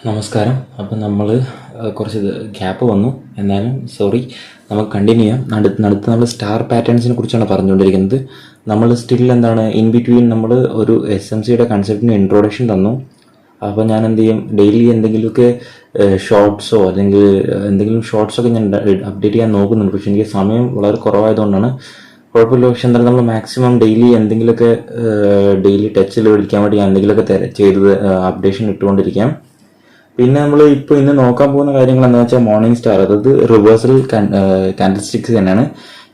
നമസ്കാരം. അപ്പം നമ്മൾ കുറച്ച് ഗ്യാപ്പ് വന്നു, എന്നാലും സോറി. നമുക്ക് കണ്ടിന്യൂ ചെയ്യാം. അടുത്ത് നമ്മൾ സ്റ്റാർ പാറ്റേൺസിനെ കുറിച്ചാണ് പറഞ്ഞുകൊണ്ടിരിക്കുന്നത്. നമ്മൾ സ്റ്റിൽ എന്താണ് ഇൻ ബിറ്റ്വീൻ നമ്മൾ ഒരു SMCയുടെ കൺസെപ്റ്റിന് ഇൻട്രൊഡക്ഷൻ തന്നു. അപ്പോൾ ഞാൻ എന്ത് ചെയ്യും, ഡെയിലി എന്തെങ്കിലുമൊക്കെ ഷോർട്സോ അല്ലെങ്കിൽ എന്തെങ്കിലും ഷോർട്സൊക്കെ ഞാൻ അപ്ഡേറ്റ് ചെയ്യാൻ നോക്കുന്നുണ്ട്. പക്ഷേ എനിക്ക് സമയം വളരെ കുറവായതുകൊണ്ടാണ്. കുഴപ്പമില്ല. പക്ഷെ എന്തായാലും നമ്മൾ മാക്സിമം ഡെയിലി എന്തെങ്കിലുമൊക്കെ ഡെയിലി ടച്ചിൽ പിടിക്കാൻ വേണ്ടി ഞാൻ എന്തെങ്കിലുമൊക്കെ ചെയ്ത് അപ്ഡേഷൻ ഇട്ടുകൊണ്ടിരിക്കാം. പിന്നെ നമ്മൾ ഇപ്പോൾ ഇന്ന് നോക്കാൻ പോകുന്ന കാര്യങ്ങൾ എന്താ വെച്ചാൽ മോർണിംഗ് സ്റ്റാർ, അതായത് റിവേഴ്സൽ കാൻഡിൽസ്റ്റിക്സ് തന്നെയാണ്.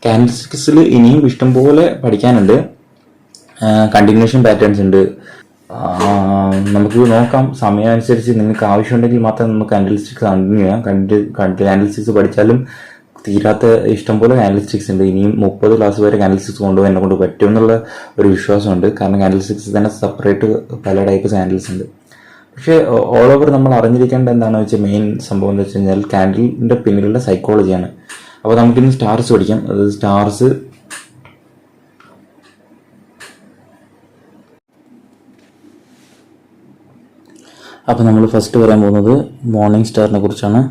കാൻഡിൽസ്റ്റിക്സിൽ ഇനിയും ഇഷ്ടംപോലെ പഠിക്കാനുണ്ട്. കണ്ടിന്യൂഷൻ പാറ്റേൺസ് ഉണ്ട്. നമുക്ക് നോക്കാം, സമയമനുസരിച്ച് നിങ്ങൾക്ക് ആവശ്യമുണ്ടെങ്കിൽ മാത്രം നമുക്ക് കാൻഡിൽസ്റ്റിക്സ് കണ്ടിന്യൂ ചെയ്യാം. കാൻഡിൽസ്റ്റിക്സ് പഠിച്ചാലും തീരാത്ത ഇഷ്ടംപോലെ കാൻഡിൽസ്റ്റിക്സ് ഉണ്ട്. ഇനിയും 30 ക്ലാസ് വരെ കാൻഡിൽസ്റ്റിക്സ് കൊണ്ടുപോകാൻ എന്നെ കൊണ്ട് പറ്റുമെന്നുള്ള ഒരു വിശ്വാസമുണ്ട്. കാരണം കാൻഡിൽസ്റ്റിക്സ് തന്നെ സെപ്പറേറ്റ് പല ടൈപ്പ് കാൻഡിൽസ് ഉണ്ട്. പക്ഷേ ഓൾ ഓവർ നമ്മൾ അറിഞ്ഞിരിക്കേണ്ട എന്താണെന്ന് വെച്ചാൽ മെയിൻ സംഭവം എന്ന് വെച്ച് കഴിഞ്ഞാൽ കാൻഡിലിൻ്റെ പിന്നിലുള്ള സൈക്കോളജിയാണ്. അപ്പോൾ നമുക്കിന്ന് സ്റ്റാർസ് പഠിക്കാം. അതായത് സ്റ്റാർസ് അപ്പോൾ നമ്മൾ ഫസ്റ്റ് പറയാൻ പോകുന്നത് മോർണിംഗ് സ്റ്റാറിനെ കുറിച്ചാണ്.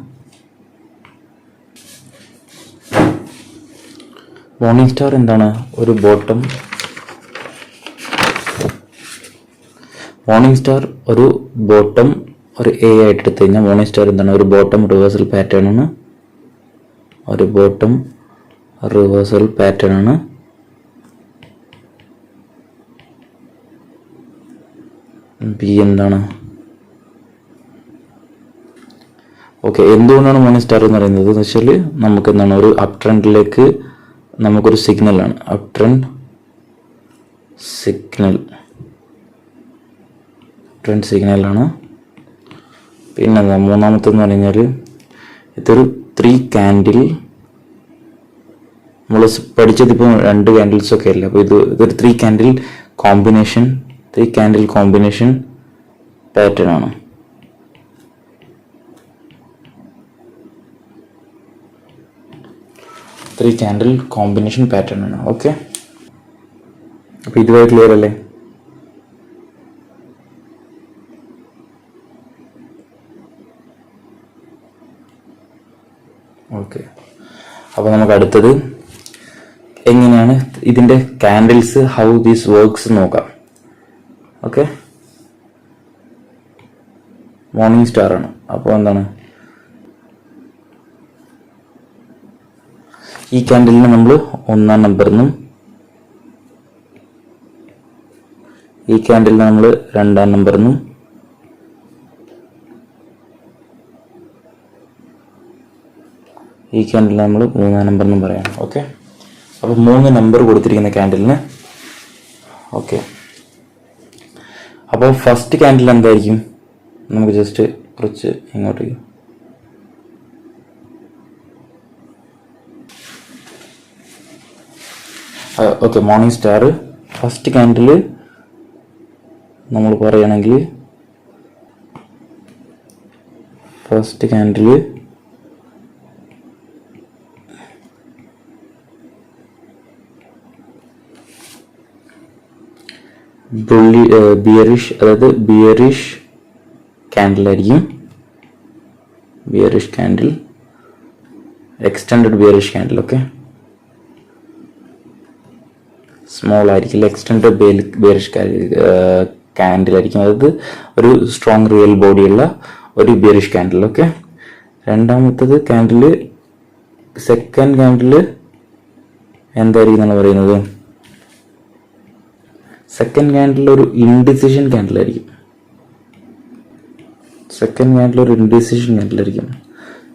മോർണിംഗ് സ്റ്റാർ എന്താണ്? ഒരു ബോട്ടം. മോർണിംഗ് സ്റ്റാർ ഒരു ബോട്ടം ഒരു A ആയിട്ട് എടുത്തു കഴിഞ്ഞാൽ മോർണിംഗ് സ്റ്റാർ എന്താണ്? ഒരു ബോട്ടം റിവേഴ്സൽ പാറ്റേൺ ആണ്. ഒരു ബോട്ടം റിവേഴ്സൽ പാറ്റേൺ ആണ്. B എന്താണ്? ഓക്കെ, എന്തുകൊണ്ടാണ് മോർണിംഗ് സ്റ്റാർ എന്ന് പറയുന്നത് എന്ന് വെച്ചാൽ നമുക്ക് എന്താണ്, ഒരു അപ് ട്രെൻഡിലേക്ക് നമുക്കൊരു സിഗ്നലാണ്. അപ് ട്രെൻഡ് സിഗ്നലാണ്. പിന്നെ മൂന്നാമത്തെന്ന് പറഞ്ഞാൽ ഇതൊരു 3 കാൻഡിൽ. നമ്മൾ പഠിച്ചതിപ്പോൾ 2 കാൻഡിൽസൊക്കെ അല്ലേ. അപ്പോൾ ഇതൊരു 3 കാൻഡിൽ കോമ്പിനേഷൻ പാറ്റേൺ ആണ്. ഓക്കെ, അപ്പോൾ ഇതുവരെ ക്ലിയർ അല്ലേ? ഓക്കെ, അപ്പോൾ നമുക്ക് അടുത്തത് എങ്ങനെയാണ് ഇതിൻ്റെ കാൻഡിൽസ്, ഹൗ ദീസ് വർക്ക്സ് നോക്കാം. ഓക്കെ, മോർണിംഗ് സ്റ്റാർ ആണ്. അപ്പോൾ എന്താണ്, ഈ കാൻഡിലിനെ നമ്മൾ 1-ാം നമ്പർ എന്നും ഈ കാൻഡിലിനെ നമ്മൾ 2-ാം നമ്പർ എന്നും ഈ ക്യാൻഡിലിന് നമ്മൾ 3-ാം നമ്പർ എന്നും പറയാം. ഓക്കെ, അപ്പോൾ 3 നമ്പർ കൊടുത്തിരിക്കുന്ന ക്യാൻഡിലിന്. ഓക്കെ, അപ്പോൾ ഫസ്റ്റ് ക്യാൻഡിൽ എന്തായിരിക്കും? നമുക്ക് ജസ്റ്റ് കുറച്ച് ഇങ്ങോട്ടേക്ക്. Okay, morning star first candle നമ്മൾ പറയുകയാണെങ്കിൽ ഫസ്റ്റ് ക്യാൻഡിൽ ബിയറിഷ്, അതായത് ബിയറിഷ് ക്യാൻഡിൽ ആയിരിക്കും. Bearish candle, extended bearish candle. Okay, small ആയിരിക്കില്ല, എക്സ്റ്റെൻഡഡ് ബിയറിഷ് ക്യാൻഡിൽ ആയിരിക്കും. അതായത് ഒരു സ്ട്രോങ് റിയൽ ബോഡിയുള്ള ഒരു ബിയറിഷ് ക്യാൻഡിൽ. ഓക്കെ, രണ്ടാമത്തത് ക്യാൻഡിൽ, സെക്കൻഡ് ക്യാൻഡിൽ എന്തായിരിക്കും എന്നാണ് പറയുന്നത്? സെക്കൻഡ് ക്യാൻഡിൽ ഒരു ഇൻഡിസിഷൻ ക്യാൻഡിൽ ആയിരിക്കും.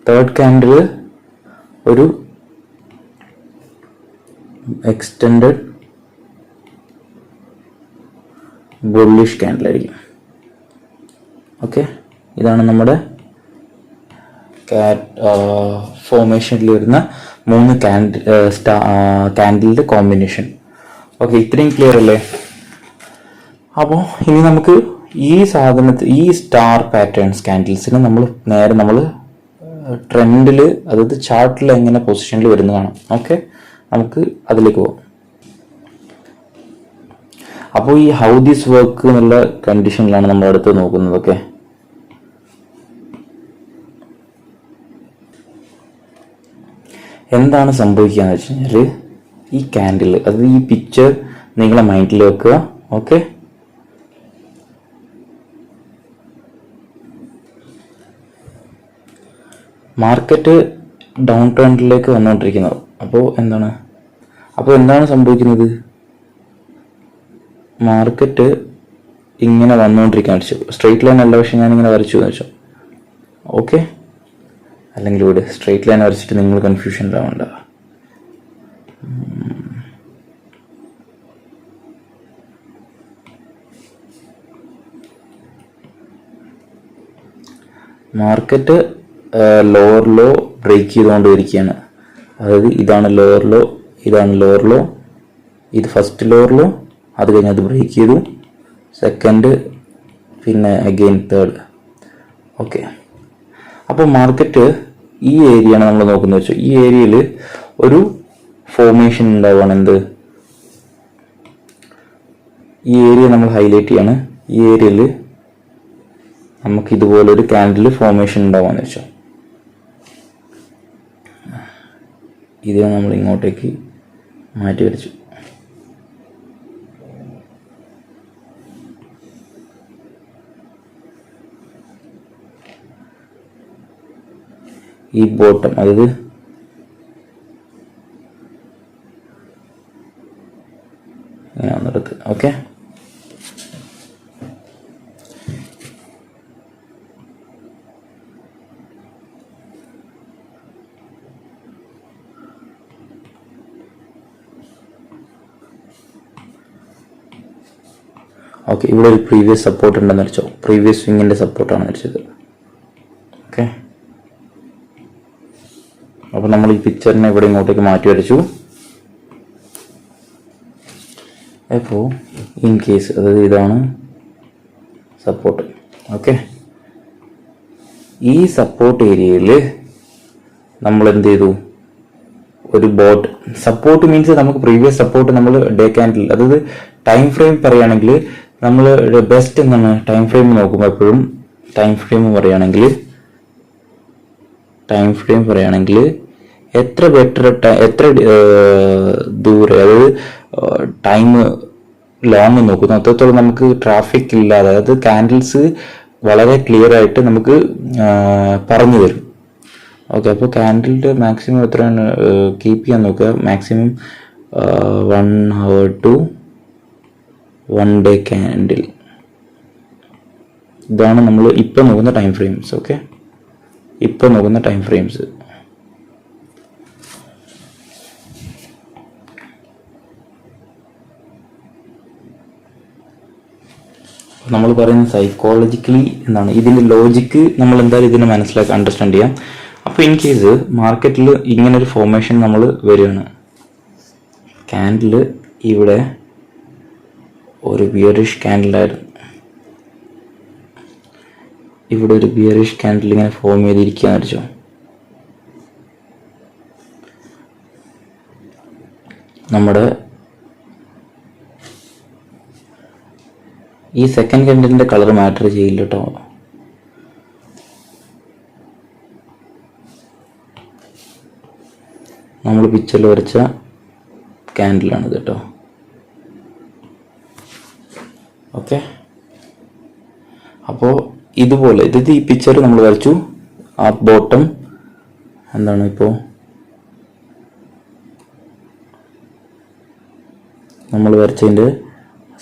തേർഡ് ക്യാൻഡിൽ ഒരു എക്സ്റ്റെൻഡഡ് ബുള്ളിഷ് ക്യാൻഡിൽ ആയിരിക്കും. ഓക്കെ, ഇതാണ് നമ്മുടെ ഫോർമേഷനിൽ വരുന്ന 3 ക്യാൻഡിലിന്റെ കോമ്പിനേഷൻ. ഓക്കെ, ഇത്രയും ക്ലിയർ അല്ലേ? അപ്പോൾ ഇനി നമുക്ക് ഈ സ്റ്റാർ പാറ്റേൺസ് കാൻഡിൽസിന് നമ്മൾ ട്രെൻഡിൽ, അതായത് ചാർട്ടിൽ എങ്ങനെ പൊസിഷനിൽ വരുന്നതാണ്. ഓക്കെ, നമുക്ക് അതിലേക്ക് പോകാം. അപ്പോൾ ഈ ഹൗ ദിസ് വർക്ക് എന്നുള്ള കണ്ടീഷനിലാണ് നമ്മൾ അടുത്ത് നോക്കുന്നത്. ഓക്കെ, എന്താണ് സംഭവിക്കുക എന്ന് വെച്ച് കഴിഞ്ഞാൽ ഈ ക്യാൻഡിൽ, അത് ഈ പിക്ചർ നിങ്ങളെ മൈൻഡിൽ വെക്കുക. ഓക്കെ, മാർക്കറ്റ് ഡൗൺ ട്രെൻഡിലേക്ക് വന്നുകൊണ്ടിരിക്കുന്നത്. അപ്പോൾ എന്താണ് സംഭവിക്കുന്നത്? മാർക്കറ്റ് ഇങ്ങനെ വന്നുകൊണ്ടിരിക്കാൻ വെച്ചു. സ്ട്രെയിറ്റ് ലൈൻ അല്ല, പക്ഷെ ഞാനിങ്ങനെ വരച്ചു എന്ന് വെച്ചു. ഓക്കെ, അല്ലെങ്കിൽ ഇവിടെ സ്ട്രെയിറ്റ് ലൈൻ വരച്ചിട്ട് നിങ്ങൾ കൺഫ്യൂഷനിലാവണ്ട. മാർക്കറ്റ് ലോവർ ലോ ബ്രേക്ക് ചെയ്തുകൊണ്ടിരിക്കുകയാണ്. അതായത് ഇതാണ് ലോവർ ലോ, ഇതാണ് ലോവർ ലോ, ഇത് ഫസ്റ്റ് ലോവർ ലോ, അത് കഴിഞ്ഞ് അത് ബ്രേക്ക് ചെയ്തു, സെക്കൻഡ്, പിന്നെ അഗെയിൻ തേർഡ്. ഓക്കെ, അപ്പോൾ മാർക്കറ്റ് ഈ ഏരിയയാണ് നമ്മൾ നോക്കുന്നത് വെച്ചു. ഈ ഏരിയയിൽ ഒരു ഫോർമേഷൻ ഉണ്ടാവുകയാണ്. എന്ത്? ഈ ഏരിയ നമ്മൾ ഹൈലൈറ്റ് ചെയ്യാണ്. ഈ ഏരിയയിൽ നമുക്ക് ഇതുപോലൊരു ക്യാൻഡിൽ ഫോർമേഷൻ ഉണ്ടാവുകയെന്ന് വെച്ചോ. ഇത് നമ്മൾ ഇങ്ങോട്ടേക്ക് മാറ്റി വരച്ചു. ഈ ബോട്ടം, അതായത് ഇങ്ങനെ വന്നെടുത്ത്. ഓക്കെ, ഇവിടെ ഒരു പ്രീവിയസ് സപ്പോർട്ട് ഉണ്ടെന്ന് വെച്ചോ. പ്രീവിയസ് സ്വിങ്ങിന്റെ സപ്പോർട്ടാണ് വെച്ചത്. ഓക്കെ, അപ്പോൾ നമ്മൾ ഈ പിക്ചറിനെ ഇവിടെ ഇങ്ങോട്ടേക്ക് മാറ്റി വരച്ചു. അപ്പോൾ ഇൻ കേസ്, അതായത് ഇതാണ് സപ്പോർട്ട്. ഓക്കെ, ഈ സപ്പോർട്ട് ഏരിയയിൽ നമ്മൾ എന്ത് ചെയ്തു? ഒരു ബോട്ട് സപ്പോർട്ട് മീൻസ് നമുക്ക് പ്രീവിയസ് സപ്പോർട്ട് നമ്മൾ ഡേ ക്യാൻഡിൽ, അതായത് ടൈം ഫ്രെയിം പറയുകയാണെങ്കിൽ നമ്മൾ ബെസ്റ്റ് എന്താണ് ടൈം ഫ്രെയിം നോക്കുമ്പോൾ എപ്പോഴും ടൈം ഫ്രെയിം പറയുകയാണെങ്കിൽ എത്ര ബെറ്റർ, എത്ര ദൂരെ, അതായത് ടൈം ലോങ് നോക്കുന്നു അത്രത്തോളം നമുക്ക് ട്രാഫിക് ഇല്ലാതെ, അതായത് ക്യാൻഡിൽസ് വളരെ ക്ലിയർ ആയിട്ട് നമുക്ക് പറഞ്ഞു തരും. ഓക്കെ, അപ്പോൾ ക്യാൻഡിലിൻ്റെ മാക്സിമം എത്രയാണ് കീപ്പ് ചെയ്യാൻ നോക്കുക? Maximum 1 hour to 1 day candle. ഇതാണ് നമ്മൾ ഇപ്പം നോക്കുന്ന ടൈം ഫ്രെയിംസ്. ഓക്കെ, ഇപ്പം നോക്കുന്ന ടൈം ഫ്രെയിംസ്. നമ്മൾ പറയുന്ന സൈക്കോളജിക്കലി എന്താണ് ഇതിൻ്റെ ലോജിക്ക്, നമ്മൾ എന്തായാലും ഇതിനെ മനസ്സിലാക്കി അണ്ടർസ്റ്റാൻഡ് ചെയ്യാം. അപ്പോൾ ഇൻ കേസ് മാർക്കറ്റിൽ ഇങ്ങനൊരു ഫോർമേഷൻ നമ്മൾ വരികയാണ്, ക്യാൻഡിൽ ഇവിടെ ഒരു ബിയറിഷ് ക്യാൻഡിലായിരുന്നു, ഇവിടെ ഒരു ബിയറിഷ് ക്യാൻഡിൽ ഇങ്ങനെ ഫോം ചെയ്തിരിക്കുകയെന്ന് വെച്ചോ. നമ്മുടെ ഈ സെക്കൻഡ് ക്യാൻഡിലിൻ്റെ കളർ മാറ്റർ ചെയ്യില്ല കേട്ടോ. നമ്മൾ പിക്ചറിൽ വരച്ച ക്യാൻഡിലാണിത് കേട്ടോ. ഓക്കെ, അപ്പോൾ ഇതുപോലെ ഇത് ഈ പിക്ചർ നമ്മൾ വരച്ചു. ആ ബോട്ടം എന്താണ് ഇപ്പോൾ നമ്മൾ വരച്ചതിൻ്റെ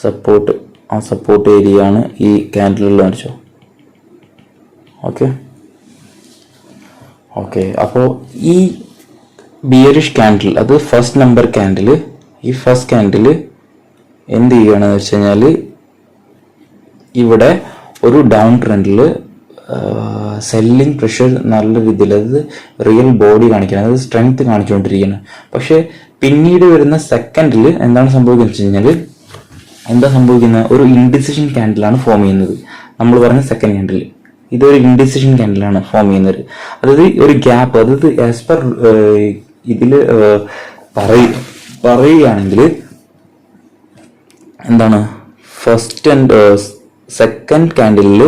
സപ്പോർട്ട്, ആ സപ്പോർട്ട് ഏരിയ ആണ് ഈ ക്യാൻഡിലുള്ള വരച്ചോ. ഓക്കെ, അപ്പോൾ ഈ ബിയറിഷ് ക്യാൻഡിൽ, അത് ഫസ്റ്റ് നമ്പർ ക്യാൻഡിൽ, ഈ ഫസ്റ്റ് ക്യാൻഡിൽ എന്ത് ചെയ്യുകയാണെന്ന് വെച്ച് കഴിഞ്ഞാൽ ഇവിടെ ഒരു ഡൗൺ ട്രെൻഡിൽ സെല്ലിംഗ് പ്രഷർ നല്ല രീതിയിൽ, അതായത് റിയൽ ബോഡി കാണിക്കണം, അതായത് സ്ട്രെങ്ത് കാണിച്ചുകൊണ്ടിരിക്കുകയാണ്. പക്ഷെ പിന്നീട് വരുന്ന സെക്കൻഡിൽ എന്താണ് സംഭവിക്കുന്നത് വെച്ച് കഴിഞ്ഞാൽ, ഒരു ഇൻഡിസിഷൻ ക്യാൻഡിലാണ് ഫോം ചെയ്യുന്നത്. നമ്മൾ പറഞ്ഞ സെക്കൻഡ് ക്യാൻഡിൽ ഇതൊരു ഇൻഡിസിഷൻ ക്യാൻഡിലാണ് ഫോം ചെയ്യുന്നത്. അതായത് ഒരു ഗ്യാപ്പ്, അതായത് ആസ് പെർ ഇതിൽ പറയുകയാണെങ്കിൽ എന്താണ്, ഫസ്റ്റ് ആൻഡ് സെക്കൻഡ് ക്യാൻഡിലിൽ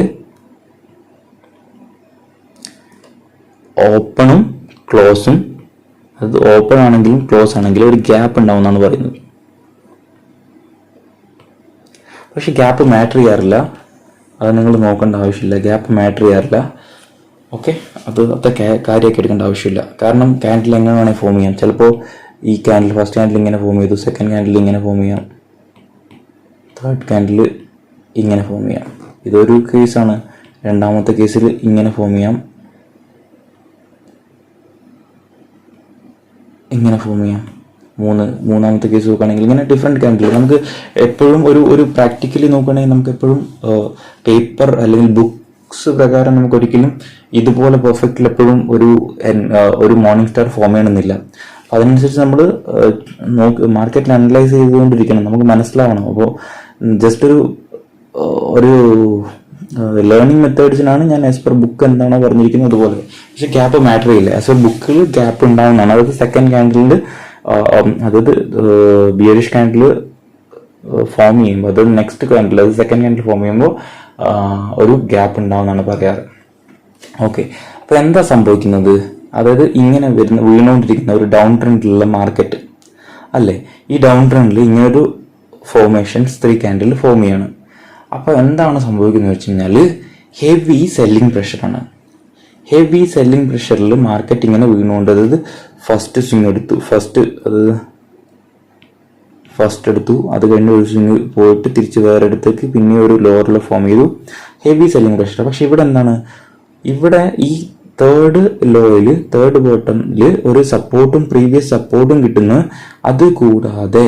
ഓപ്പണും ക്ലോസും അത് ഓപ്പൺ ആണെങ്കിലും ക്ലോസ് ആണെങ്കിലും ഒരു ഗ്യാപ്പ് ഉണ്ടാവും എന്നാണ് പറയുന്നത്. പക്ഷെ ഗ്യാപ്പ് മാറ്റർ ചെയ്യാറില്ല, അത് നിങ്ങൾ നോക്കേണ്ട ആവശ്യമില്ല. ഗ്യാപ്പ് മാറ്റർ ചെയ്യാറില്ല. ഓക്കെ, അത് അത്ര കാര്യമാക്കി എടുക്കേണ്ട ആവശ്യമില്ല. കാരണം ക്യാൻഡിൽ എങ്ങനെ വേണമെങ്കിൽ ഫോം ചെയ്യാം. ചിലപ്പോൾ ഈ ക്യാൻഡിൽ ഫസ്റ്റ് ക്യാൻഡിൽ ഇങ്ങനെ ഫോം ചെയ്തു, സെക്കൻഡ് ക്യാൻഡിൽ ഇങ്ങനെ ഫോം ചെയ്യാം, തേർഡ് ക്യാൻഡിൽ ഇങ്ങനെ ഫോം ചെയ്യാം. ഇതൊരു കേസാണ്. രണ്ടാമത്തെ കേസിൽ ഇങ്ങനെ ഫോം ചെയ്യാം, ഇങ്ങനെ ഫോം ചെയ്യാം. മൂന്നാമത്തെ കേസ് നോക്കുകയാണെങ്കിൽ ഇങ്ങനെ ഡിഫറെൻറ്റ് ക്യാൻഡിൽ. നമുക്ക് എപ്പോഴും ഒരു പ്രാക്ടിക്കലി നോക്കുകയാണെങ്കിൽ നമുക്ക് എപ്പോഴും പേപ്പർ അല്ലെങ്കിൽ ബുക്സ് പ്രകാരം നമുക്ക് ഒരിക്കലും ഇതുപോലെ പെർഫെക്റ്റിൽ എപ്പോഴും ഒരു മോർണിംഗ് സ്റ്റാർ ഫോം ചെയ്യണമെന്നില്ല. അതിനനുസരിച്ച് നമ്മൾ മാർക്കറ്റിൽ അനലൈസ് ചെയ്തുകൊണ്ടിരിക്കണം, നമുക്ക് മനസ്സിലാവണം. അപ്പോൾ ജസ്റ്റ് ഒരു ലേണിംഗ് മെത്തേഡ്സിനാണ് ഞാൻ ആസ് പെർ ബുക്ക് എന്താണോ പറഞ്ഞിരിക്കുന്നത് അതുപോലെ. പക്ഷെ ഗ്യാപ്പ് മാറ്റർ ചെയ്യില്ല. ആസ് പെർ ബുക്കിൽ ഗ്യാപ്പ് ഉണ്ടാവുന്നതാണ്. അതായത് സെക്കൻഡ് ക്യാൻഡിൽ, അതായത് ബിയറിഷ് ക്യാൻഡിൽ ഫോം ചെയ്യുമ്പോൾ, അതായത് നെക്സ്റ്റ് ക്യാൻഡിൽ, അത് സെക്കൻഡ് ക്യാൻഡിൽ ഫോം ചെയ്യുമ്പോൾ ഒരു ഗ്യാപ്പ് ഉണ്ടാവുമെന്നാണ് പറയാറ്. ഓക്കെ, അപ്പോൾ എന്താ സംഭവിക്കുന്നത്? അതായത് ഇങ്ങനെ വീണുകൊണ്ടിരിക്കുന്ന ഒരു ഡൗൺ ട്രെൻഡിലുള്ള മാർക്കറ്റ് അല്ലേ, ഈ ഡൗൺ ട്രെൻഡിൽ ഇങ്ങനൊരു ഫോർമേഷൻസ് 3 ക്യാൻഡിൽ ഫോം ചെയ്യാണ്. അപ്പോൾ എന്താണ് സംഭവിക്കുന്നത് വെച്ച് കഴിഞ്ഞാൽ ഹെവി സെല്ലിംഗ് പ്രഷറാണ്. ഹെവി സെല്ലിംഗ് പ്രഷറിൽ മാർക്കറ്റ് ഇങ്ങനെ വീണുകൊണ്ട്, അതായത് ഫസ്റ്റ് സ്വിങ് എടുത്തു, ഫസ്റ്റ് എടുത്തു, അത് കഴിഞ്ഞ് ഒരു സ്വിങ് പോയിട്ട് തിരിച്ച് വേറെ അടുത്തേക്ക് പിന്നെ ഒരു ലോവറിൽ ഫോം ചെയ്തു, ഹെവി സെല്ലിംഗ് പ്രഷർ. പക്ഷെ ഇവിടെ എന്താണ്, ഇവിടെ ഈ തേർഡ് ബോട്ടമിൽ ഒരു സപ്പോർട്ടും പ്രീവിയസ് സപ്പോർട്ടും കിട്ടുന്നു. അത് കൂടാതെ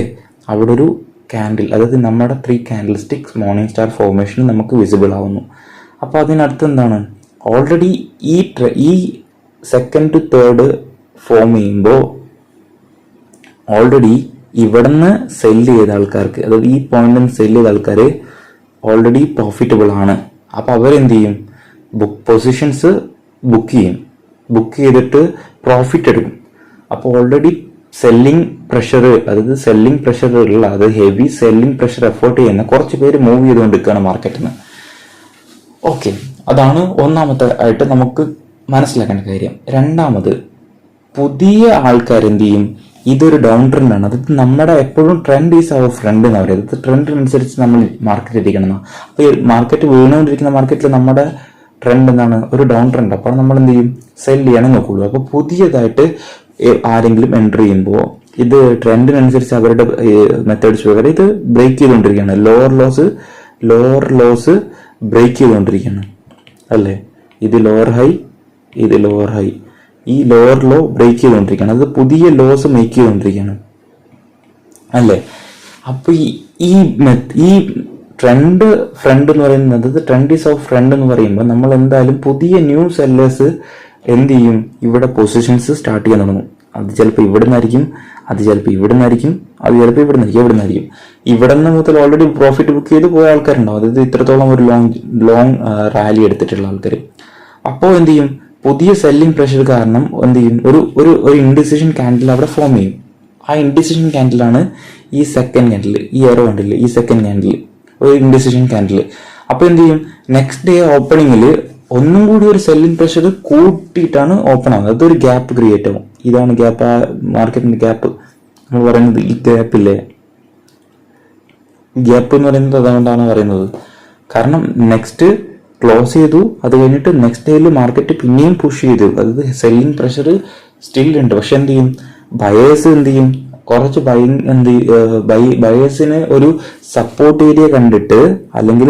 അവിടെ ഒരു ക്യാൻഡിൽ, അതായത് നമ്മുടെ 3 candle sticks morning star formation നമുക്ക് വിസിബിൾ ആവുന്നു. അപ്പോൾ അതിനർത്ഥം എന്താണ്, ഓൾറെഡി ഈ സെക്കൻഡ് ടു തേർഡ് ഫോം ചെയ്യുമ്പോൾ ഓൾറെഡി ഇവിടുന്ന് സെല്ല് ചെയ്ത ആൾക്കാർക്ക്, അതായത് ഈ പോയിന്റിൽ നിന്ന് സെല്ല് ചെയ്ത ആൾക്കാർ ഓൾറെഡി പ്രോഫിറ്റബിൾ ആണ്. അപ്പോൾ അവരെന്ത് ചെയ്യും, പൊസിഷൻസ് ബുക്ക് ചെയ്തിട്ട് പ്രോഫിറ്റ് എടുക്കും. അപ്പോൾ ഓൾറെഡി സെല്ലിംഗ് പ്രഷർ, അതായത് സെല്ലിംഗ് പ്രഷർ ഉള്ള, അതായത് ഹെവി സെല്ലിംഗ് പ്രഷർ എഫേർട്ട് ചെയ്യുന്ന കുറച്ച് പേര് മൂവ് ചെയ്തുകൊണ്ടിരിക്കുകയാണ് മാർക്കറ്റിൽ നിന്ന്. ഓക്കെ, അതാണ് ഒന്നാമത്തെ ആയിട്ട് നമുക്ക് മനസ്സിലാക്കേണ്ട കാര്യം. രണ്ടാമത്, പുതിയ ആൾക്കാർ എന്ത് ചെയ്യും, ഇതൊരു ഡൗൺ ട്രെൻഡ് ആണ്, അതായത് നമ്മുടെ എപ്പോഴും ട്രെൻഡ് ഈസ് അവർ ഫ്രണ്ട് എന്ന് പറയുന്നത്, ട്രെൻഡിനനുസരിച്ച് നമ്മൾ മാർക്കറ്റ് ഇരിക്കണം. അപ്പോൾ ഈ മാർക്കറ്റ് വീണുകൊണ്ടിരിക്കുന്ന മാർക്കറ്റിൽ നമ്മുടെ ട്രെൻഡ് എന്താണ്, ഒരു ഡൗൺ ട്രെൻഡ്. അപ്പോൾ നമ്മൾ എന്ത് ചെയ്യും, സെല് ചെയ്യാനേ നോക്കുള്ളൂ. അപ്പോൾ പുതിയതായിട്ട് ആരെങ്കിലും എൻട്രി ചെയ്യുമ്പോൾ ഇത് ട്രെൻഡിനനുസരിച്ച് അവരുടെ മെത്തേഡ്സ് പ്രകാരം ഇത് ബ്രേക്ക് ചെയ്തുകൊണ്ടിരിക്കുകയാണ്. ലോവർ ലോസ് ബ്രേക്ക് ചെയ്തുകൊണ്ടിരിക്കുകയാണ് അല്ലേ. ഇത് ലോവർ ഹൈ, ഈ ലോവർ ലോ ബ്രേക്ക് ചെയ്തുകൊണ്ടിരിക്കുകയാണ്. അത് പുതിയ ലോസ് മേക്ക് ചെയ്തുകൊണ്ടിരിക്കുകയാണ് അല്ലേ. അപ്പോൾ ഈ ട്രെൻഡ് ഫ്രണ്ട് എന്ന് പറയുന്നത്, അതായത് ട്രെൻഡ് ഈസ് ഓഫ് ഫ്രണ്ട് എന്ന് പറയുമ്പോൾ നമ്മൾ എന്തായാലും പുതിയ ന്യൂ സെല്ലേഴ്സ് എന്ത് ചെയ്യും, ഇവിടെ പൊസിഷൻസ് സ്റ്റാർട്ട് ചെയ്യാൻ തുടങ്ങും. അത് ചിലപ്പോൾ ഇവിടെ നിന്നായിരിക്കും, അത് ചിലപ്പോൾ ഇവിടെ നിന്നായിരിക്കും, അത് ചിലപ്പോൾ ഇവിടെ നിന്നായിരിക്കും. ഇവിടെ നിന്ന് മുതൽ ഓൾറെഡി പ്രോഫിറ്റ് ബുക്ക് ചെയ്ത് പോയ ആൾക്കാരുണ്ടാവും, അതായത് ഇത്രത്തോളം ഒരു ലോങ് റാലി എടുത്തിട്ടുള്ള ആൾക്കാർ. അപ്പോൾ എന്ത് ചെയ്യും, പുതിയ സെല്ലിംഗ് പ്രഷർ കാരണം എന്ത് ചെയ്യും, ഒരു ഇൻഡിസിഷൻ ക്യാൻഡിൽ അവിടെ ഫോം ചെയ്യും. ആ ഇൻഡിസിഷൻ ക്യാൻഡിലാണ് ഈ സെക്കൻഡ് ക്യാൻഡിൽ, ഈ എറോ കണ്ടില്ല, ഈ സെക്കൻഡ് ക്യാൻഡിൽ ഒരു ഇൻഡിസിഷൻ ക്യാൻഡിൽ. അപ്പോൾ എന്ത് ചെയ്യും, നെക്സ്റ്റ് ഡേ ഓപ്പണിങ്ങിൽ ഒന്നും കൂടി ഒരു സെല്ലിംഗ് പ്രഷർ കൂട്ടിയിട്ടാണ് ഓപ്പൺ ആവുന്നത്. അതൊരു ഗ്യാപ്പ് ക്രിയേറ്റ് ആവും. ഇതാണ് ഗ്യാപ്പ്, ആ മാർക്കറ്റിന്റെ ഗ്യാപ്പ് നമ്മൾ പറയുന്നത്. ഈ ഗ്യാപ്പില്ലേ, ഗ്യാപ്പ് എന്ന് പറയുന്നത് അതുകൊണ്ടാണ് പറയുന്നത്. കാരണം നെക്സ്റ്റ് ക്ലോസ് ചെയ്തു, അത് കഴിഞ്ഞിട്ട് നെക്സ്റ്റ് ഡേയിൽ മാർക്കറ്റ് പിന്നെയും പുഷ് ചെയ്തു, അതായത് സെല്ലിംഗ് പ്രഷർ സ്റ്റിൽ ഉണ്ട്. പക്ഷെ എന്ത് ചെയ്യും, ബയേഴ്സ് എന്ത് ചെയ്യും, കുറച്ച് ബയേഴ്സിന് ഒരു സപ്പോർട്ട് ഏരിയ കണ്ടിട്ട്, അല്ലെങ്കിൽ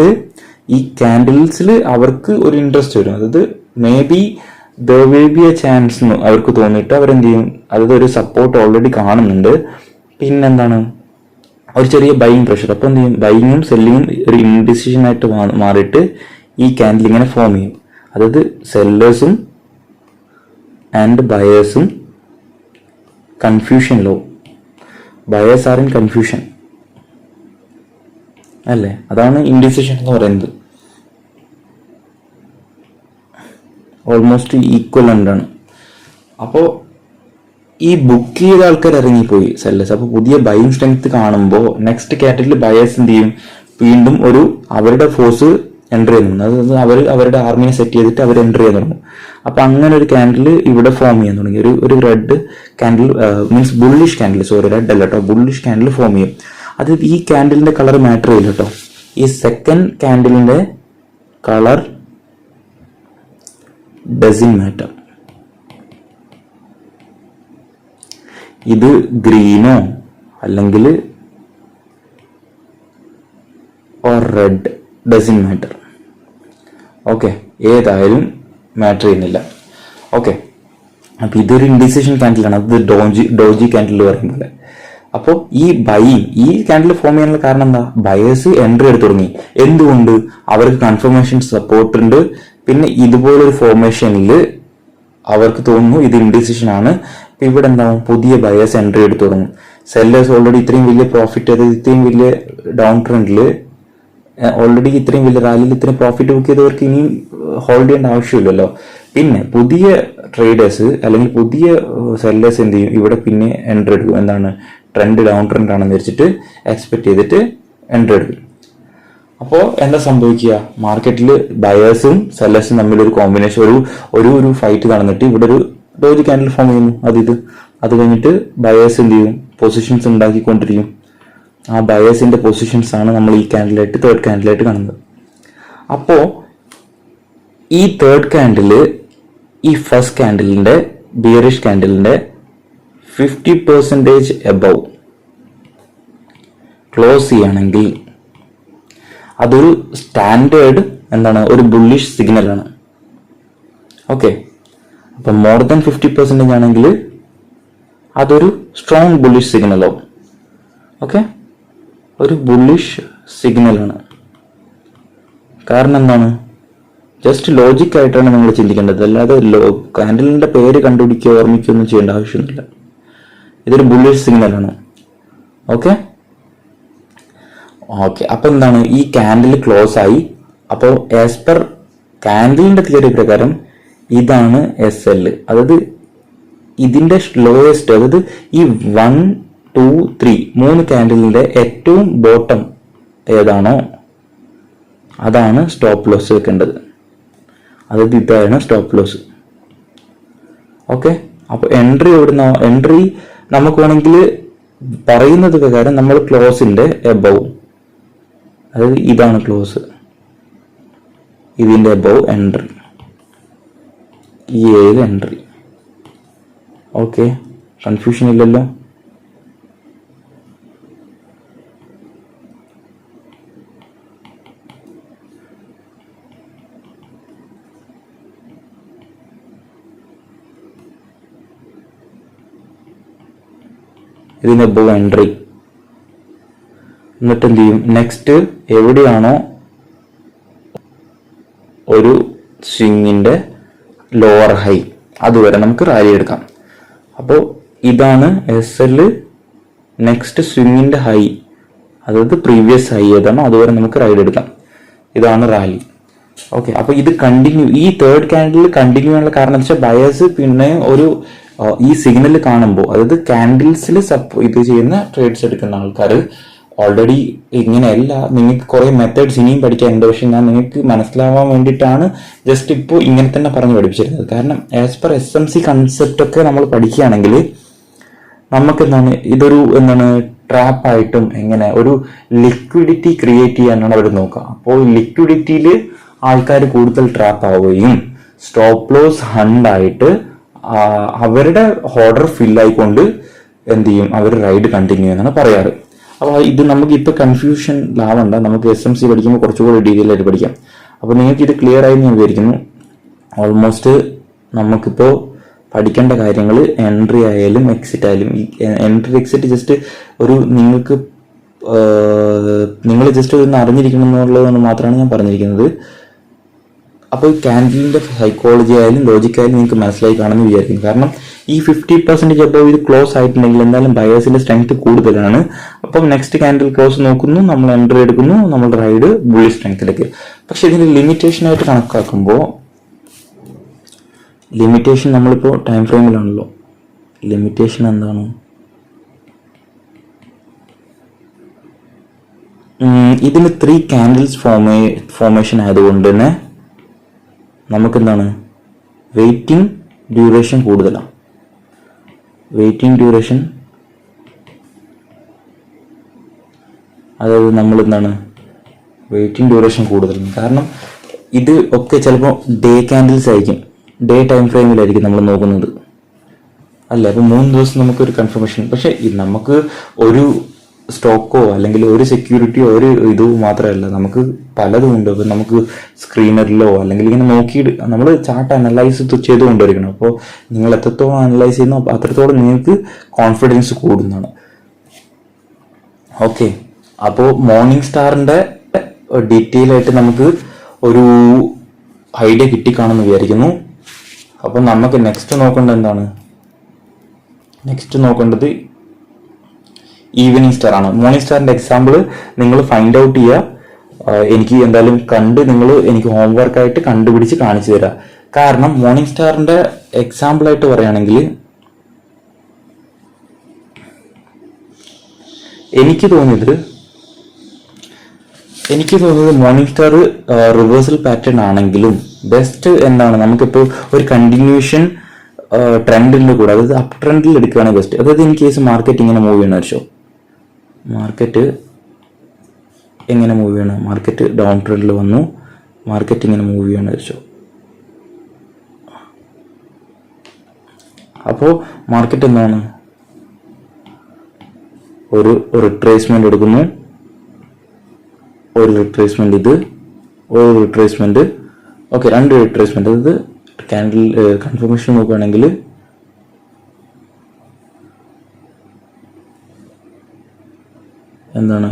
ഈ ക്യാൻഡിൽസിൽ അവർക്ക് ഒരു ഇൻട്രസ്റ്റ് വരും, അതായത് may be there will be A chance എന്ന് അവർക്ക് തോന്നിയിട്ട് അവരെന്ത് ചെയ്യും, അതായത് ഒരു സപ്പോർട്ട് ഓൾറെഡി കാണുന്നുണ്ട്, പിന്നെന്താണ് ഒരു ചെറിയ ബൈയിങ് പ്രഷർ. അപ്പോൾ എന്ത് ചെയ്യും, ബൈയിങ്ങും സെല്ലിങ്ങും ഒരു ഇൻഡിസിഷൻ ആയിട്ട് മാറിയിട്ട് ഈ ക്യാൻഡിൽ ഇങ്ങനെ ഫോം ചെയ്യും. അതായത് സെല്ലേഴ്സും ആൻഡ് ബയേഴ്സും കൺഫ്യൂഷനിലോ, ബയേഴ്സ് ആർ ഇൻ കൺഫ്യൂഷൻ അല്ലേ. അതാണ് ഇൻഡിസിഷൻ എന്ന് പറയുന്നത്. ഓൾമോസ്റ്റ് ഈക്വലന്റ് ആണ്. അപ്പോൾ ഈ ബുക്ക് ചെയ്ത ആൾക്കാർ ഇറങ്ങിപ്പോയി സെല്ലേഴ്സ്. അപ്പോൾ പുതിയ ബൈയിങ് സ്ട്രെങ്ത് കാണുമ്പോൾ നെക്സ്റ്റ് കാറ്റഗറിയിൽ ബയേഴ്സ് എന്ത് ചെയ്യും, വീണ്ടും അവരുടെ ഫോഴ്സ് എൻട്രി ചെയ്യുന്നു. അതായത് അവരുടെ ആർമിയെ സെറ്റ് ചെയ്തിട്ട് അവർ എൻട്രി ചെയ്യാൻ തുടങ്ങും. അപ്പൊ അങ്ങനെ ഒരു ക്യാൻഡിൽ ഇവിടെ ഫോം ചെയ്യാൻ തുടങ്ങി. ഒരു red candle means bullish candle, sorry red അല്ല കേട്ടോ, ബുള്ളിഷ് ക്യാൻഡിൽ ഫോം ചെയ്യും. അത് ഈ ക്യാൻഡിലിന്റെ കളർ മാറ്റർ ചെയ്യില്ല കേട്ടോ. ഈ സെക്കൻഡ് ക്യാൻഡിലിന്റെ കളർ ഡസൻ മാറ്റർ. ഇത് ഗ്രീനോ അല്ലെങ്കിൽ or red doesn't matter. Okay, ഏതായാലും മാറ്റർ ചെയ്യുന്നില്ല. ഓക്കെ, അപ്പൊ ഇതൊരു ഇൻഡിസിഷൻ ക്യാൻഡിലാണ്. അത് ഡോജി ക്യാൻഡിൽ പറയുമ്പോൾ. അപ്പോൾ ഈ ക്യാൻഡിൽ ഫോം ചെയ്യാനുള്ള കാരണം എന്താ? ബയേഴ്സ് എൻട്രി എടുത്തു തുടങ്ങി. എന്തുകൊണ്ട്? അവർക്ക് കൺഫർമേഷൻ സപ്പോർട്ട് ഉണ്ട്. പിന്നെ ഇതുപോലൊരു ഫോർമേഷനിൽ അവർക്ക് തോന്നുന്നു ഇത് ഇൻഡിസിഷൻ ആണ്. ഇവിടെ എന്താവും? പുതിയ ബയേഴ്സ് എൻട്രി എടുത്തു തുടങ്ങും. സെല്ലേഴ്സ് ഓൾറെഡി ഇത്രയും വലിയ പ്രോഫിറ്റ്, അതായത് ഇത്രയും വലിയ ഡൗൺ ട്രെൻഡിൽ ഓൾറെഡി ഇത്രയും വലിയ റാലിയിൽ ഇത്രയും പ്രോഫിറ്റ് ബുക്ക് ചെയ്തവർക്ക് ഇനിയും ഹോൾഡ് ചെയ്യേണ്ട ആവശ്യമില്ലല്ലോ. പിന്നെ പുതിയ ട്രേഡേഴ്സ് അല്ലെങ്കിൽ പുതിയ സെല്ലേഴ്സ് എന്ത് ചെയ്യും? ഇവിടെ പിന്നെ എൻട്രി എടുക്കും. എന്താണ്? ട്രെൻഡ് ഡൗൺ ട്രെൻഡ് ആണെന്ന് വെച്ചിട്ട് എക്സ്പെക്ട് ചെയ്തിട്ട് എൻട്രി എടുക്കും. അപ്പോൾ എന്താ സംഭവിക്കുക? മാർക്കറ്റിൽ ബയേഴ്സും സെല്ലേഴ്സും തമ്മിൽ ഒരു കോമ്പിനേഷൻ, ഒരു ഫൈറ്റ് നടന്നിട്ട് ഇവിടെ ഒരു ഡോജി ക്യാൻഡിൽ ഫോം ചെയ്യുന്നു. അത് കഴിഞ്ഞിട്ട് ബയേഴ്സ് എന്ത് ചെയ്യും? പൊസിഷൻസ് ഉണ്ടാക്കിക്കൊണ്ടിരിക്കും. ആ ബയേഴ്സിന്റെ പൊസിഷൻസ് ആണ് നമ്മൾ ഈ ക്യാൻഡിലായിട്ട്, തേർഡ് ക്യാൻഡിലായിട്ട് കാണുന്നത്. അപ്പോ ഈ തേർഡ് ക്യാൻഡില് ഈ ഫസ്റ്റ് ക്യാൻഡിലിന്റെ ബിയറിഷ് ക്യാൻഡിലിന്റെ 50% എബവ് ക്ലോസ് ചെയ്യുകയാണെങ്കിൽ അതൊരു സ്റ്റാൻഡേർഡ് എന്താണ്? ഒരു ബുള്ളിഷ് സിഗ്നലാണ്. ഓക്കെ, അപ്പൊ മോർ ദാൻ 50% ആണെങ്കിൽ അതൊരു സ്ട്രോങ് ബുള്ളിഷ് സിഗ്നലാവും. ഓക്കെ, ഒരു ബുള്ളിഷ് സിഗ്നലാണ്. കാരണം എന്താണ്? ജസ്റ്റ് ലോജിക് ആയിട്ടാണ് നിങ്ങൾ ചിന്തിക്കേണ്ടത്, അല്ലാതെ ക്യാൻഡിലിന്റെ പേര് കണ്ടുപിടിക്കുക ഓർമ്മിക്കുകയൊന്നും ചെയ്യേണ്ട ആവശ്യമൊന്നുമില്ല. ഇതൊരു ബുള്ളിഷ് സിഗ്നലാണ്. ഓക്കെ, അപ്പൊ എന്താണ്? ഈ ക്യാൻഡിൽ ക്ലോസ് ആയി. അപ്പോൾ ആസ് പെർ ക്യാൻഡിലിന്റെ തിയറി പ്രകാരം ഇതാണ് SL. അതായത് ഇതിന്റെ ലോയസ്റ്റ്, അതായത് ഈ 1, 2, 3 3 ക്യാൻഡിലിന്റെ ഏറ്റവും ബോട്ടം ഏതാണോ അതാണ് സ്റ്റോപ്പ് ലോസ് വെക്കേണ്ടത്. അതായത് ഇതാണ് സ്റ്റോപ്പ് ലോസ്. ഓക്കെ, അപ്പൊ എൻട്രി നമുക്ക് വേണമെങ്കിൽ പറയുന്നത് പ്രകാരം നമ്മൾ ക്ലോസിന്റെ എബവ്, അതായത് ഇതാണ് ക്ലോസ്, ഇതിന്റെ എബവ് എൻട്രി, ഈ ഏത് എൻട്രി. ഓക്കെ, കൺഫ്യൂഷൻ ഇല്ലല്ലോ. ഇതിന്റെ എബവ് എൻട്രി. എന്നിട്ട് എന്ത് ചെയ്യും? നെക്സ്റ്റ് എവിടെയാണോ ഒരു സ്വിങ്ങിന്റെ ലോവർ ഹൈ, അതുവരെ നമുക്ക് റാലി എടുക്കാം. അപ്പോൾ ഇതാണ് SL. നെക്സ്റ്റ് സ്വിങ്ങിന്റെ ഹൈ, അതായത് പ്രീവിയസ് ഹൈ ഏതാണോ അതുവരെ നമുക്ക് റൈഡ് എടുക്കാം. ഇതാണ് റാലി. ഓക്കെ, അപ്പൊ ഇത് കണ്ടിന്യൂ, ഈ തേർഡ് ക്യാൻഡിൽ കണ്ടിന്യൂ ചെയ്യാനുള്ള കാരണം എന്താ വെച്ചാൽ ബയേഴ്സ് പിന്നെ ഈ സിഗ്നൽ കാണുമ്പോൾ, അതായത് ക്യാൻഡിൽസിൽ ഇത് ചെയ്യുന്ന ട്രേഡ്സ് എടുക്കുന്ന ആൾക്കാർ ഓൾറെഡി ഇങ്ങനെയല്ല, നിങ്ങൾക്ക് കുറെ മെത്തേഡ്സ് ഇനിയും പഠിക്കാനുണ്ട്. പക്ഷെ ഞാൻ നിങ്ങൾക്ക് മനസ്സിലാവാൻ വേണ്ടിയിട്ടാണ് ജസ്റ്റ് ഇപ്പോൾ ഇങ്ങനെ തന്നെ പറഞ്ഞ് പഠിപ്പിച്ചിരുന്നത്. കാരണം ആസ് പെർ SMC കൺസെപ്റ്റ് ഒക്കെ നമ്മൾ പഠിക്കുകയാണെങ്കിൽ നമുക്ക് ഇതൊരു ട്രാപ്പായിട്ടും എങ്ങനെ ഒരു ലിക്വിഡിറ്റി ക്രിയേറ്റ് ചെയ്യാനാണ് അവർ നോക്കുക. അപ്പോൾ ലിക്വിഡിറ്റിയിൽ ആൾക്കാർ കൂടുതൽ ട്രാപ്പ് ആവുകയും സ്റ്റോപ്പ് ലോസ് ഹണ്ടായിട്ട് അവരുടെ ഓർഡർ ഫില്ലായിക്കൊണ്ട് എന്ത് ചെയ്യും? അവർ റൈഡ് കണ്ടിന്യൂ എന്നാണ് പറയാറ്. അപ്പോൾ ഇത് നമുക്ക് ഇപ്പൊ കൺഫ്യൂഷൻ ലാവണ്ട, നമുക്ക് SMC പഠിക്കുമ്പോൾ കുറച്ചുകൂടി ഡീറ്റെയിൽ ആയിട്ട് പഠിക്കാം. അപ്പോൾ നിങ്ങൾക്ക് ഇത് ക്ലിയർ ആയി ഞാൻ വിചാരിക്കുന്നു. ഓൾമോസ്റ്റ് നമുക്കിപ്പോ പഠിക്കേണ്ട കാര്യങ്ങൾ എൻട്രി ആയാലും എക്സിറ്റ് ആയാലും, ഈ എൻട്രി എക്സിറ്റ് ജസ്റ്റ് ഒരു നിങ്ങൾ ജസ്റ്റ് ഒന്ന് അറിഞ്ഞിരിക്കണം എന്നുള്ളതെന്ന് മാത്രമാണ് ഞാൻ പറഞ്ഞിരിക്കുന്നത്. അപ്പോൾ ക്യാൻഡിലിന്റെ സൈക്കോളജി ആയാലും ലോജിക് ആയാലും നിങ്ങൾക്ക് മനസ്സിലായി കാണുമെന്ന് വിചാരിക്കുന്നു. കാരണം ഈ 50% അപ്പോൾ ഇത് ക്ലോസ് ആയിട്ടുണ്ടെങ്കിൽ എന്തായാലും ബയേഴ്സിന്റെ സ്ട്രെങ്ത് കൂടുതലാണ്. അപ്പം നെക്സ്റ്റ് ക്യാൻഡിൽ ക്ലോസ് നോക്കുന്നു, നമ്മൾ എൻട്രി എടുക്കുന്നു, നമ്മൾ റൈഡ് ബുള്ളി സ്ട്രെങ്ത്തിലേക്ക്. പക്ഷെ ഇതിന്റെ ലിമിറ്റേഷൻ ആയിട്ട് കണക്കാക്കുമ്പോൾ, ലിമിറ്റേഷൻ നമ്മളിപ്പോൾ ടൈം ഫ്രെയിമിലാണല്ലോ. ലിമിറ്റേഷൻ എന്താണ്? ഇതിന് 3 ക്യാൻഡിൽസ് ഫോർമേഷൻ ആയതുകൊണ്ട് തന്നെ നമുക്കെന്താണ് വെയിറ്റിംഗ് ഡ്യൂറേഷൻ കൂടുതലാണ്. വെയിറ്റിംഗ് ഡ്യൂറേഷൻ അതായത് നമ്മൾ എന്താണ് വെയിറ്റിംഗ് ഡ്യൂറേഷൻ കൂടുതലാണ്. കാരണം ഇത് ഒക്കെ ചിലപ്പോൾ ഡേ ക്യാൻഡിൽസ് ആയിരിക്കും, ഡേ ടൈം ഫ്രെയിമിലായിരിക്കും നമ്മൾ നോക്കുന്നത് അല്ലേ. അപ്പോൾ 3 ദിവസം നമുക്കൊരു കൺഫർമേഷൻ. പക്ഷെ നമുക്ക് ഒരു സ്റ്റോക്കോ അല്ലെങ്കിൽ ഒരു സെക്യൂരിറ്റിയോ ഒരു ഇതോ മാത്രമല്ല, നമുക്ക് പലതും ഉണ്ട്. അപ്പോൾ നമുക്ക് സ്ക്രീനറിലോ അല്ലെങ്കിൽ ഇങ്ങനെ നോക്കിയിട്ട് നമ്മൾ ചാർട്ട് അനലൈസ് ചെയ്ത് കൊണ്ടുവരിക്കണം. അപ്പോൾ നിങ്ങൾ എത്രത്തോളം അനലൈസ് ചെയ്യുന്നോ അത്രത്തോളം നിങ്ങൾക്ക് കോൺഫിഡൻസ് കൂടുന്നതാണ്. ഓക്കെ, അപ്പോൾ മോർണിംഗ് സ്റ്റാറിന്റെ ഡീറ്റെയിൽ ആയിട്ട് നമുക്ക് ഒരു ഐഡിയ കിട്ടിക്കാണെന്ന് വിചാരിക്കുന്നു. അപ്പോൾ നമുക്ക് നെക്സ്റ്റ് നോക്കേണ്ടത് എന്താണ്? നെക്സ്റ്റ് നോക്കേണ്ടത് ഈവനിങ് സ്റ്റാർ ആണ്. മോർണിംഗ് സ്റ്റാറിന്റെ എക്സാമ്പിൾ നിങ്ങൾ ഫൈൻഡ് ഔട്ട് ചെയ്യുക. എനിക്ക് എന്തായാലും നിങ്ങൾ എനിക്ക് ഹോംവർക്കായിട്ട് കണ്ടുപിടിച്ച് കാണിച്ചു തരാം. കാരണം മോർണിംഗ് സ്റ്റാറിന്റെ എക്സാമ്പിൾ ആയിട്ട് പറയുകയാണെങ്കിൽ എനിക്ക് തോന്നിയത് മോർണിംഗ് സ്റ്റാർ റിവേഴ്സൽ പാറ്റേൺ ആണെങ്കിലും ബെസ്റ്റ് എന്താണ്, നമുക്കിപ്പോൾ ഒരു കണ്ടിന്യൂഷൻ ട്രെൻഡിന്റെ കൂടെ, അതായത് അപ് ട്രെൻഡിൽ എടുക്കുകയാണ് ബെസ്റ്റ്. അതായത് ഇൻ കേസ് മാർക്കറ്റ് ഇങ്ങനെ മൂവ് ചെയ്യണ വെച്ചോ, മാർക്കറ്റ് എങ്ങനെ മൂവ് ചെയ്യണം, മാർക്കറ്റ് ഡൗൺ ട്രെൻഡിൽ വന്നു, മാർക്കറ്റ് ഇങ്ങനെ മൂവ് ചെയ്യണ വെച്ചോ. അപ്പോൾ മാർക്കറ്റ് എന്താണ്, ഒരു റിട്രേസ്മെന്റ് എടുക്കുന്നു, ഒരു റിട്രേസ്മെന്റ് ഇത്, ഒരു റിട്രേസ്മെന്റ്, ഓക്കെ 2 റിട്രേസ്മെന്റ്. അതായത് ക്യാൻഡിൽ കൺഫർമേഷൻ നോക്കുകയാണെങ്കിൽ എന്താണ്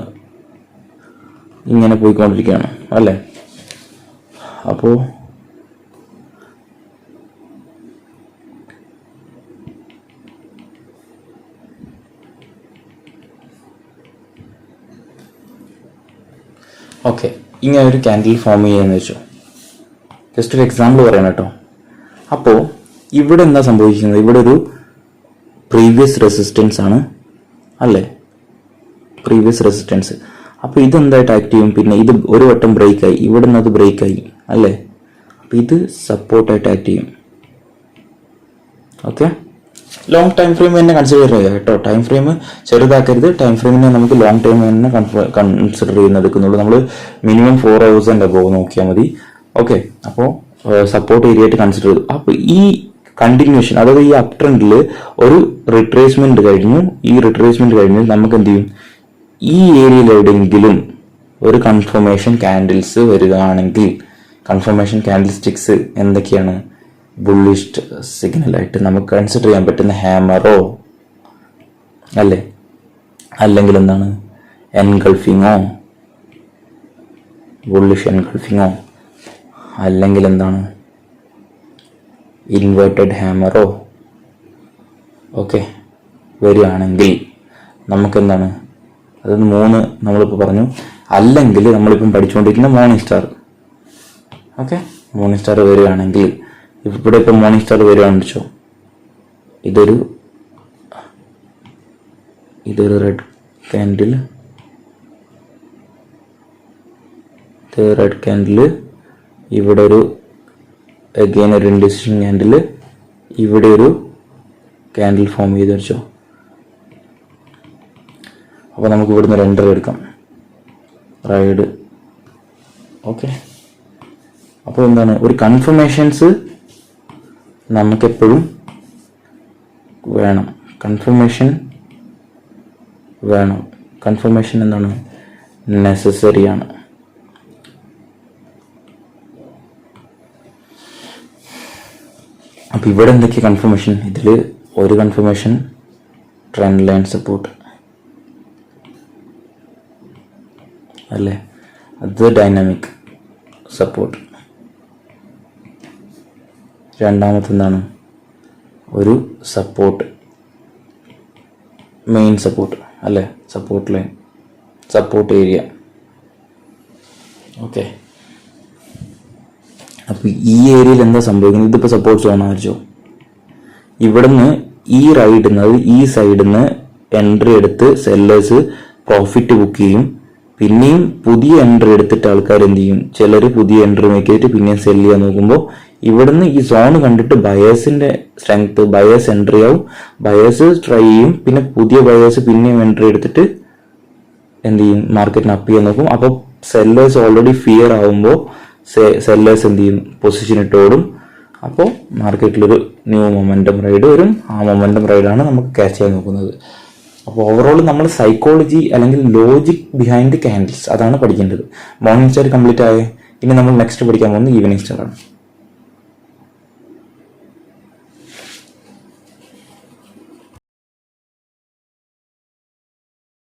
ഇങ്ങനെ പോയിക്കൊണ്ടിരിക്കുകയാണ് അല്ലേ. അപ്പോൾ ഓക്കെ, ഇങ്ങനെ ഒരു ക്യാൻഡിൽ ഫോം ചെയ്യാന്ന് വെച്ചു. ജസ്റ്റ് ഒരു എക്സാമ്പിൾ പറയണം കേട്ടോ. അപ്പോൾ ഇവിടെ എന്താ സംഭവിക്കുന്നത്, ഇവിടെ ഒരു പ്രീവിയസ് റെസിസ്റ്റൻസ് ആണ് അല്ലേ, പ്രീവിയസ് റെസിസ്റ്റൻസ്. അപ്പോൾ ഇതെന്തായിട്ട് ആക്ട് ചെയ്യും, പിന്നെ ഇത് ഒരു വട്ടം ബ്രേക്കായി, ഇവിടെ നിന്ന് അത് ബ്രേക്കായി അല്ലേ. അപ്പോൾ ഇത് സപ്പോർട്ടായിട്ട് ആക്ട് ചെയ്യും. ഓക്കെ, ലോങ് ടൈം ഫ്രെയിം തന്നെ കൺസിഡർ ചെയ്യുക കേട്ടോ. ടൈം ഫ്രെയിം ചെറുതാക്കരുത്. ടൈം ഫ്രെയിമിനെ നമുക്ക് ലോങ് ടൈം തന്നെ കൺസിഡർ ചെയ്യുന്ന എടുക്കുന്നുള്ളൂ. നമ്മൾ മിനിമം 4 hours അബോവ് നോക്കിയാൽ മതി. ഓക്കെ, അപ്പോൾ സപ്പോർട്ട് ഏരിയ ആയിട്ട് കൺസിഡർ ചെയ്തു. അപ്പോൾ ഈ കണ്ടിന്യൂഷൻ, അതായത് ഈ അപ് ട്രെൻഡിൽ ഒരു റിട്രേസ്മെന്റ് കഴിഞ്ഞു, ഈ റിട്രേസ്മെന്റ് കഴിഞ്ഞ് നമുക്ക് എന്ത് ചെയ്യും, ഈ ഏരിയയിൽ എവിടെയെങ്കിലും ഒരു കൺഫർമേഷൻ ക്യാൻഡിൽസ് വരികയാണെങ്കിൽ, കൺഫർമേഷൻ ക്യാൻഡിൽ സ്റ്റിക്സ് എന്തൊക്കെയാണ്, ബുള്ളിഷ് സിഗ്നലായിട്ട് നമുക്ക് കൺസിഡർ ചെയ്യാൻ പറ്റുന്ന ഹാമറോ അല്ലേ, അല്ലെങ്കിൽ എന്താണ് എൻഗൾഫിങ്ങോ, ബുള്ളിഷ് എൻഗൾഫിങ്ങോ, അല്ലെങ്കിൽ എന്താണ് ഇൻവേർട്ടഡ് ഹാമറോ ഓക്കെ വരികയാണെങ്കിൽ നമുക്കെന്താണ്, അതായത് 3 നമ്മളിപ്പോൾ പറഞ്ഞു. അല്ലെങ്കിൽ നമ്മളിപ്പം പഠിച്ചുകൊണ്ടിരിക്കുന്ന morning star. Okay, morning star വരികയാണെങ്കിൽ, ഇവിടെ ഇപ്പം മോർണിംഗ് സ്റ്റാർ വരികയാണെന്ന് വെച്ചോ, ഇതൊരു റെഡ് ക്യാൻഡിൽ, റെഡ് ക്യാൻഡിൽ, ഇവിടെ ഒരു അഗെയിൻ ഒരു ഇൻഡിസിഷൻ ക്യാൻഡിൽ, ഇവിടെ ഒരു ക്യാൻഡിൽ ഫോം ചെയ്ത് വെച്ചോ. അപ്പോൾ നമുക്ക് ഇവിടുന്ന് ഒരു എൻട്രി എടുക്കാം, റൈഡ്. ഓക്കെ, അപ്പോൾ എന്താണ്, ഒരു കൺഫർമേഷൻസ് നമുക്കെപ്പോഴും വേണം, കൺഫർമേഷൻ വേണം. കൺഫർമേഷൻ എന്താണ്, നെസസറിയാണ്. അപ്പോൾ ഇവിടെ എന്തൊക്കെ കൺഫർമേഷൻ, ഇതിൽ ഒരു കൺഫർമേഷൻ ട്രെൻഡ് ലൈൻ സപ്പോർട്ട് അല്ലേ, അത് ഡൈനാമിക് സപ്പോർട്ട്. രണ്ടാമത്തെ എന്താണ്, ഒരു സപ്പോർട്ട്, മെയിൻ സപ്പോർട്ട് അല്ലേ, support line, support area. Okay, അപ്പോൾ ഈ ഏരിയയിൽ എന്താ സംഭവിക്കുന്നത്, ഇതിപ്പോൾ സപ്പോർട്ട് സോൺ ആയിരിച്ചോ, ഇവിടുന്ന് ഈ റൈഡിൽ നിന്ന്, ഈ സൈഡിൽ നിന്ന് എൻട്രി എടുത്ത് സെല്ലേഴ്സ് പ്രോഫിറ്റ് ബുക്ക് ചെയ്യും. പിന്നെയും പുതിയ എൻട്രി എടുത്തിട്ട് ആൾക്കാർ എന്ത് ചെയ്യും, ചിലർ പുതിയ എൻട്രി മേക്കിയിട്ട് പിന്നെയും സെല് ചെയ്യാൻ നോക്കുമ്പോൾ ഇവിടുന്ന് ഈ സോൺ കണ്ടിട്ട് ബയേഴ്സിന്റെ സ്ട്രെങ്ത്, ബയേഴ്സ് എൻട്രി ആവും, ബയേഴ്സ് ട്രൈ ചെയ്യും, പിന്നെ പുതിയ ബയേഴ്സ് പിന്നെയും എൻട്രി എടുത്തിട്ട് എന്ത് ചെയ്യും, മാർക്കറ്റിന് അപ്പ് ചെയ്യാൻ നോക്കും. അപ്പോൾ സെല്ലേഴ്സ് ഓൾറെഡി ഫിയർ ആവുമ്പോൾ സെല്ലേഴ്സ് എന്ത് ചെയ്യും, പൊസിഷൻ ഇട്ടോടും. അപ്പോൾ മാർക്കറ്റിലൊരു ന്യൂ മൊമെന്റം റൈഡ് വരും. ആ മൊമെന്റം റൈഡാണ് നമുക്ക് ക്യാച്ച് ചെയ്യാൻ നോക്കുന്നത്. അപ്പോൾ ഓവറോൾ നമ്മൾ സൈക്കോളജി അല്ലെങ്കിൽ ലോജിക് ബിഹൈൻഡ് ക്യാൻഡിൽസ് അതാണ് പഠിക്കേണ്ടത്. മോർണിംഗ് സ്റ്റാർ കംപ്ലീറ്റ് ആയേ. ഇനി നമ്മൾ നെക്സ്റ്റ് പഠിക്കാൻ പോകുന്നത് ഈവനിങ് സ്റ്റാർ ആണ്.